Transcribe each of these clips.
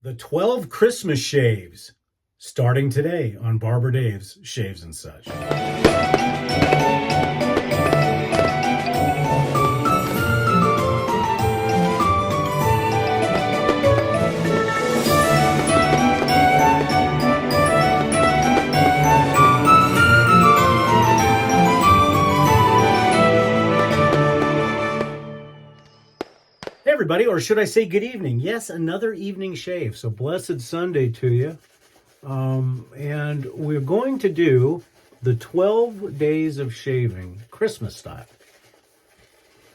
The 12 Christmas shaves, starting today on Barber Dave's Shaves and Such. Hey everybody, or should I say good evening? Yes, another evening shave. So blessed Sunday to you. And we're going to do the 12 days of shaving, Christmas style.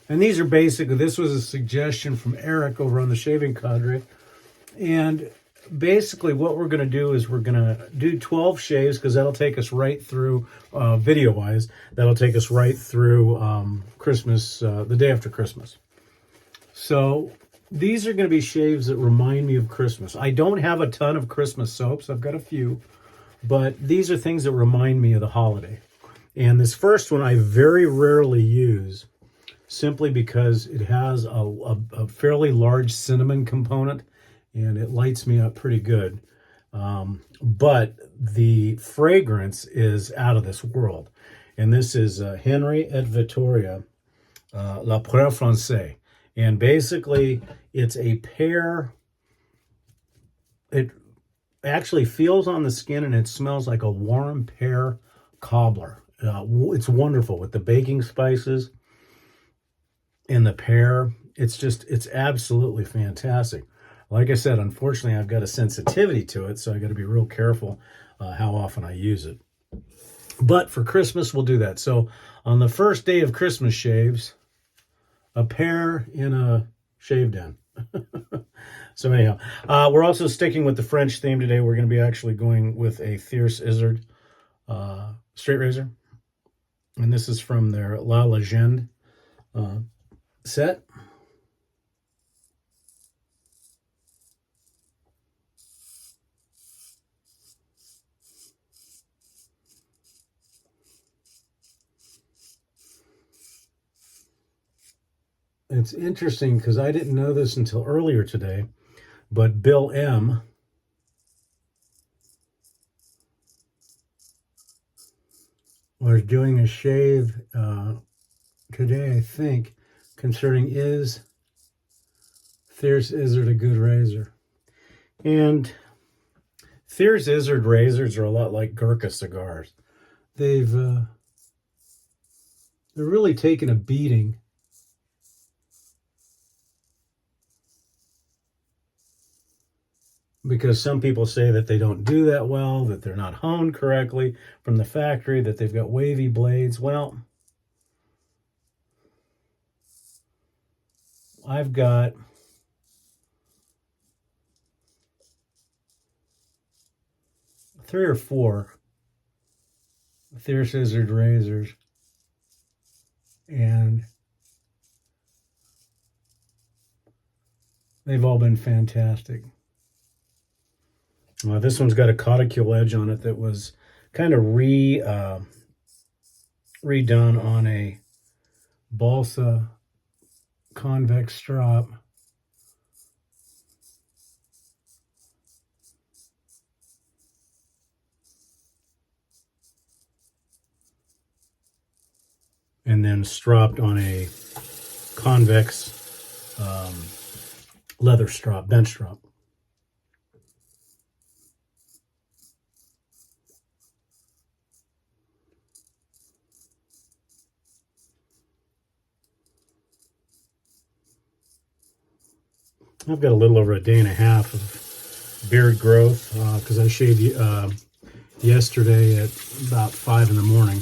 And these are basically, this was a suggestion from Erik over on the Shaving Cadre. And basically what we're going to do is we're going to do 12 shaves, because that'll take us right through, video-wise, that'll take us right through Christmas, the day after Christmas. So these are going to be shaves that remind me of Christmas. I don't have a ton of Christmas soaps. I've got a few, but these are things that remind me of the holiday. And this first one I very rarely use, simply because it has a fairly large cinnamon component and it lights me up pretty good. But the fragrance is out of this world. And this is Henry et Victoria, La Pear Française. And basically, it's a pear. It actually feels on the skin and it smells like a warm pear cobbler. It's wonderful with the baking spices and the pear. It's absolutely fantastic. Like I said, unfortunately, I've got a sensitivity to it, so I got to be real careful how often I use it. But for Christmas, we'll do that. So on the first day of Christmas shaves, a pear in a shave den. So anyhow, we're also sticking with the French theme today. We're going to be actually going with a Fierce Izzard straight razor. And this is from their La Legende set. It's interesting because I didn't know this until earlier today, but Bill M. was doing a shave today, I think, concerning is Fierce Izzard a good razor? And Fierce Izzard razors are a lot like Gurkha cigars. They're really taken a beating. Because some people say that they don't do that well, that they're not honed correctly from the factory, that they've got wavy blades. Well, I've got three or four Fierce Izzard razors, and they've all been fantastic. This one's got a cauticule edge on it that was kind of redone on a balsa convex strop. And then stropped on a convex leather strop, bench strop. I've got a little over a day and a half of beard growth because I shaved yesterday at about 5 in the morning.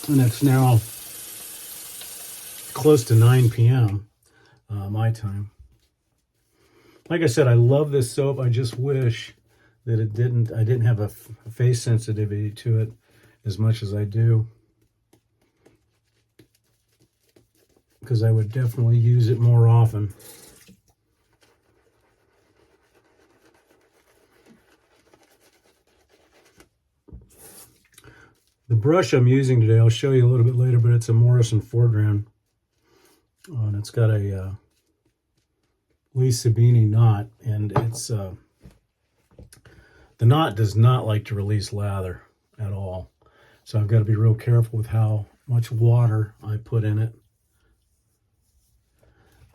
And it's now close to 9 p.m. My time. Like I said, I love this soap. I just wish that I didn't have a face sensitivity to it as much as I do, because I would definitely use it more often. The brush I'm using today, I'll show you a little bit later, but it's a Morrison 4-gram. And it's got a Lee Sabini knot, and it's the knot does not like to release lather at all. So I've got to be real careful with how much water I put in it.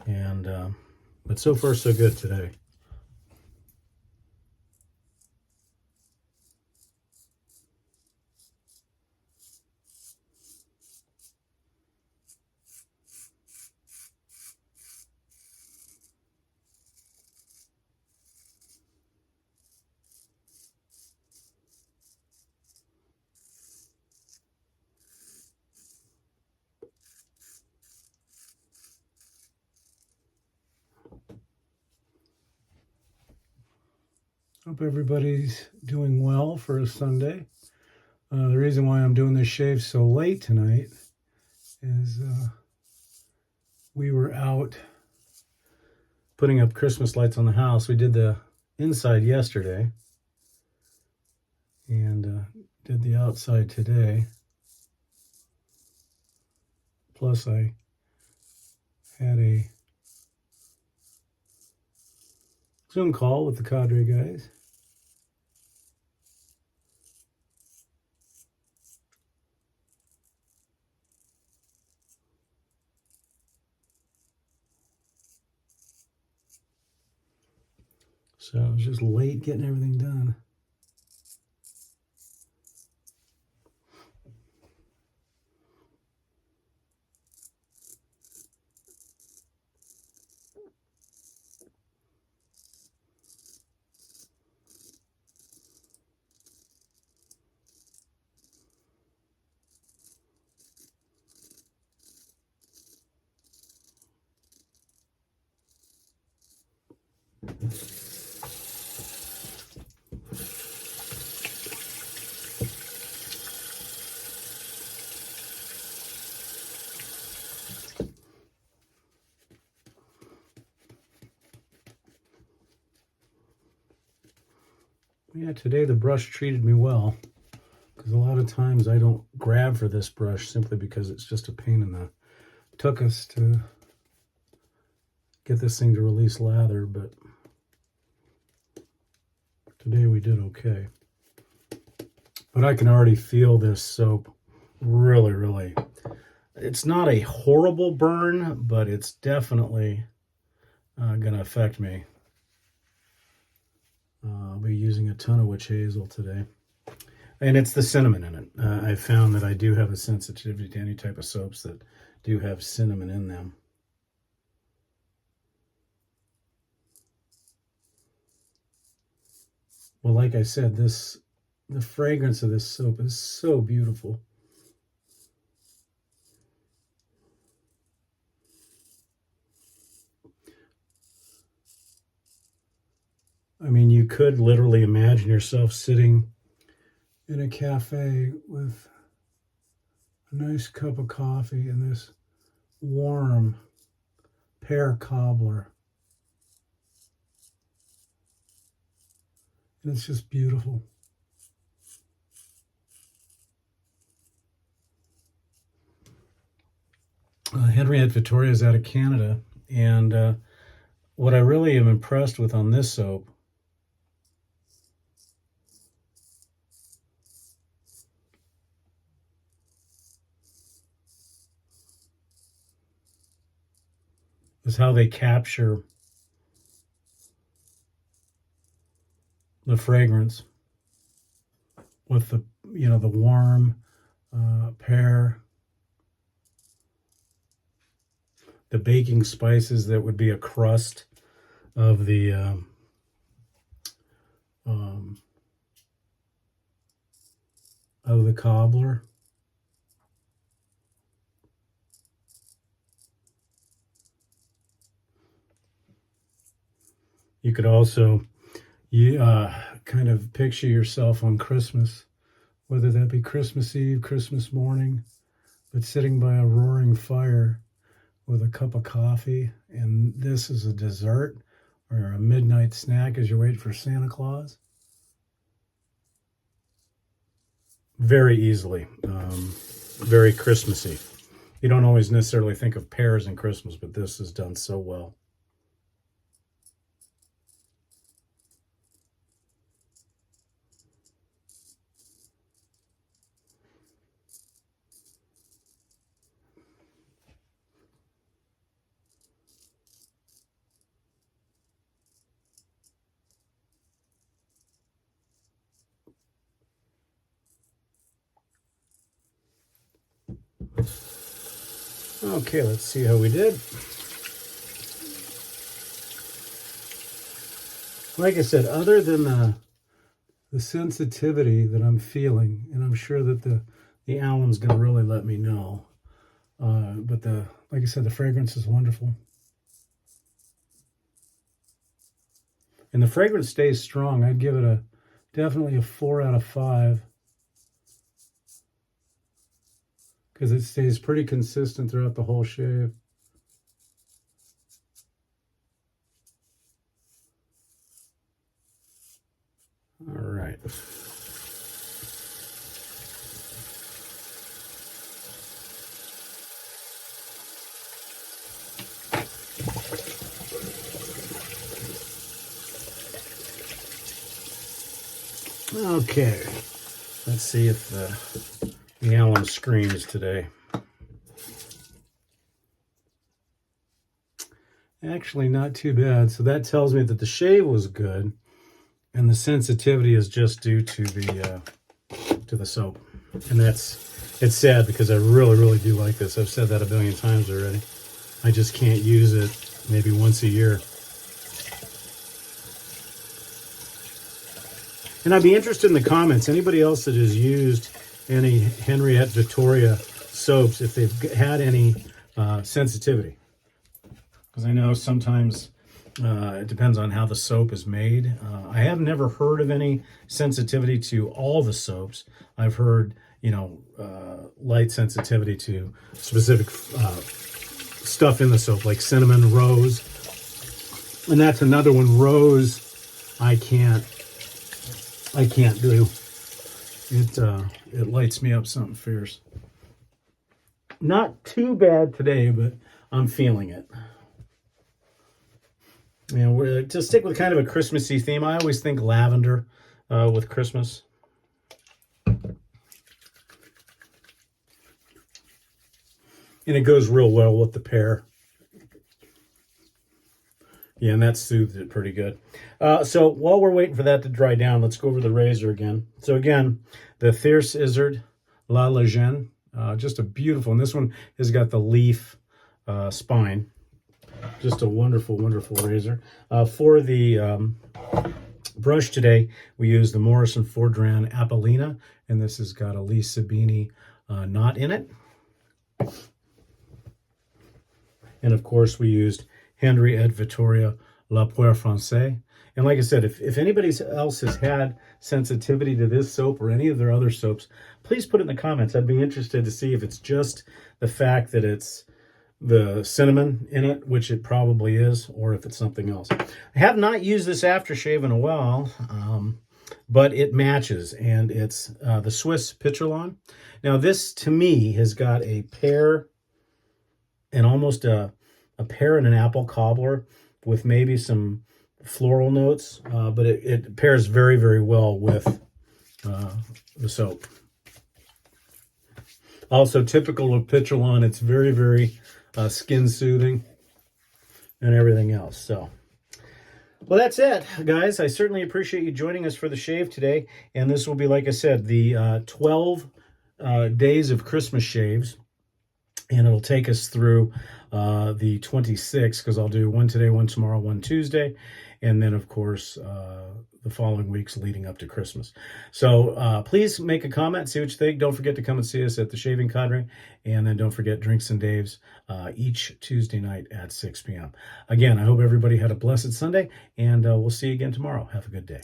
And but so far so good today. Hope everybody's doing well for a Sunday. The reason why I'm doing this shave so late tonight is we were out putting up Christmas lights on the house. We did the inside yesterday and did the outside today. Plus I had a Zoom call with the Cadre guys. So I was just late getting everything done. Yeah, today the brush treated me well, because a lot of times I don't grab for this brush simply because it's just a pain in the tuchus to get this thing to release lather, but today we did okay. But I can already feel this soap really, it's not a horrible burn, but it's definitely going to affect me. I'll be using a ton of witch hazel today. And it's the cinnamon in it. I found that I do have a sensitivity to any type of soaps that do have cinnamon in them. Well, like I said, the fragrance of this soap is so beautiful. I mean, you could literally imagine yourself sitting in a cafe with a nice cup of coffee and this warm Pear Cobbler. And it's just beautiful. Henriette Victoria is out of Canada, and what I really am impressed with on this soap is how they capture the fragrance with the warm pear, the baking spices that would be a crust of the cobbler. You could also kind of picture yourself on Christmas, whether that be Christmas Eve, Christmas morning, but sitting by a roaring fire with a cup of coffee, and this is a dessert or a midnight snack as you wait for Santa Claus. Very easily, very Christmassy. You don't always necessarily think of pears and Christmas, but this is done so well. Okay, let's see how we did. Like I said, other than the sensitivity that I'm feeling, and I'm sure that the alum's going to really let me know. But like I said, the fragrance is wonderful. And the fragrance stays strong. I'd give it definitely a 4 out of 5. Because it stays pretty consistent throughout the whole shave. All right. Okay. Let's see if the alum screams today. Actually, not too bad. So that tells me that the shave was good. And the sensitivity is just due to the soap. And it's sad because I really, really do like this. I've said that a billion times already. I just can't use it maybe once a year. And I'd be interested in the comments. Anybody else that has used any Henriette Victoria soaps, if they've had any sensitivity. Because I know sometimes it depends on how the soap is made. I have never heard of any sensitivity to all the soaps. I've heard, light sensitivity to specific stuff in the soap, like cinnamon, rose. And that's another one. Rose, I can't do. It lights me up something fierce. Not too bad today, but I'm feeling it. We're to stick with kind of a Christmassy theme. I always think lavender with Christmas. And it goes real well with the pear. Yeah, and that soothed it pretty good. So while we're waiting for that to dry down, let's go over the razor again. So again, the Thierse Izzard La Legende. Just a beautiful, and this one has got the leaf spine. Just a wonderful, wonderful razor. For the brush today, we use the Morrison Fordran Apolline, and this has got a Lee Sabini knot in it. And of course, we used Henriette Victoria La Poire Francais. And like I said, if anybody else has had sensitivity to this soap or any of their other soaps, please put it in the comments. I'd be interested to see if it's just the fact that it's the cinnamon in it, which it probably is, or if it's something else. I have not used this aftershave in a while, but it matches, and it's the Swiss Petrolon. Now this, to me, has got a pear and almost a pear and an apple cobbler with maybe some floral notes, but it pairs very, very well with the soap. Also typical of Petrolon, it's very, very skin soothing and everything else. So, well, that's it, guys. I certainly appreciate you joining us for the shave today. And this will be, like I said, the 12 days of Christmas shaves. And it'll take us through the 26th, because I'll do one today, one tomorrow, one Tuesday. And then, of course, the following weeks leading up to Christmas. So please make a comment, see what you think. Don't forget to come and see us at the Shaving Cadre. And then don't forget Drinks and Daves each Tuesday night at 6 p.m. Again, I hope everybody had a blessed Sunday, and we'll see you again tomorrow. Have a good day.